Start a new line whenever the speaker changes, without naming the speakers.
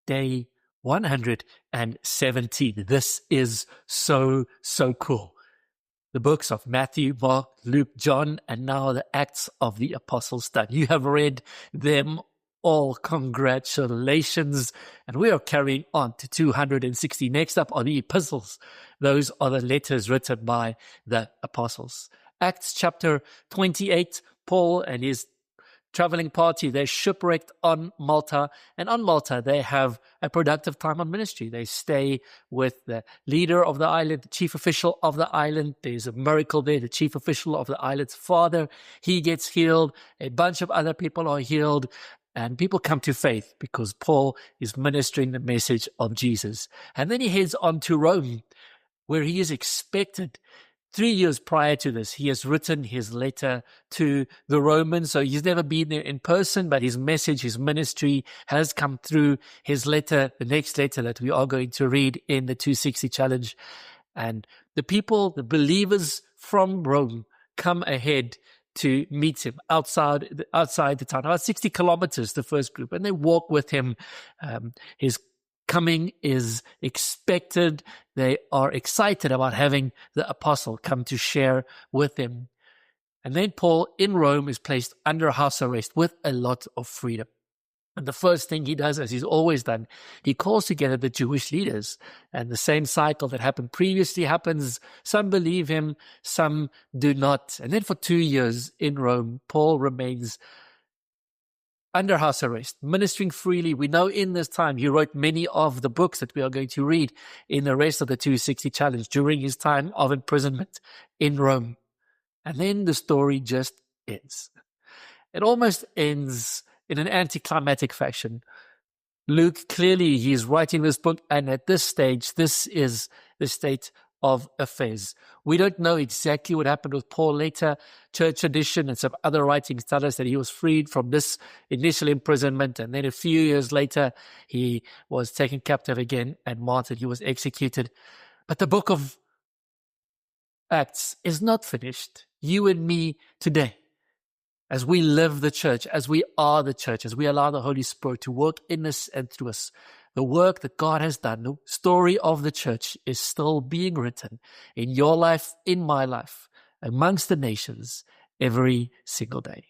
day 117. This is so cool. The books of Matthew, Mark, Luke, John, and now the Acts of the Apostles done. You have read them all. Congratulations. And we are carrying on to 260. Next up are the epistles. Those are the letters written by the apostles. Acts chapter 28, Paul and his traveling party, they're shipwrecked on Malta, and on Malta they have a productive time on ministry. They stay with the leader of the island, the chief official of the island. There's a miracle there. The chief official of the island's father, he gets healed. A bunch of other people are healed, and people come to faith because Paul is ministering the message of Jesus. And then he heads on to Rome, where he is expected. 3 years prior to this, he has written his letter to the Romans. So he's never been there in person, but his message, his ministry has come through his letter, the next letter that we are going to read in the 260 challenge. And the people, the believers from Rome, come ahead to meet him outside the town, about 60 kilometers, the first group, and they walk with him. His coming is expected. They are excited about having the apostle come to share with them. And then Paul in Rome is placed under house arrest with a lot of freedom. And the first thing he does, as he's always done, he calls together the Jewish leaders. And the same cycle that happened previously happens. Some believe him, some do not. And then for 2 years in Rome, Paul remains under house arrest, ministering freely. We know in this time he wrote many of the books that we are going to read in the rest of the 260 challenge during his time of imprisonment in Rome. And then the story just ends. It almost ends in an anticlimactic fashion. Luke, clearly he is writing this book, and at this stage, this is the state of affairs. We don't know exactly what happened with Paul later. Church tradition and some other writings tell us that he was freed from this initial imprisonment, and then a few years later, he was taken captive again and martyred. He was executed. But the book of Acts is not finished. You and me today, as we live the church, as we are the church, as we allow the Holy Spirit to work in us and through us, the work that God has done, the story of the church is still being written in your life, in my life, amongst the nations every single day.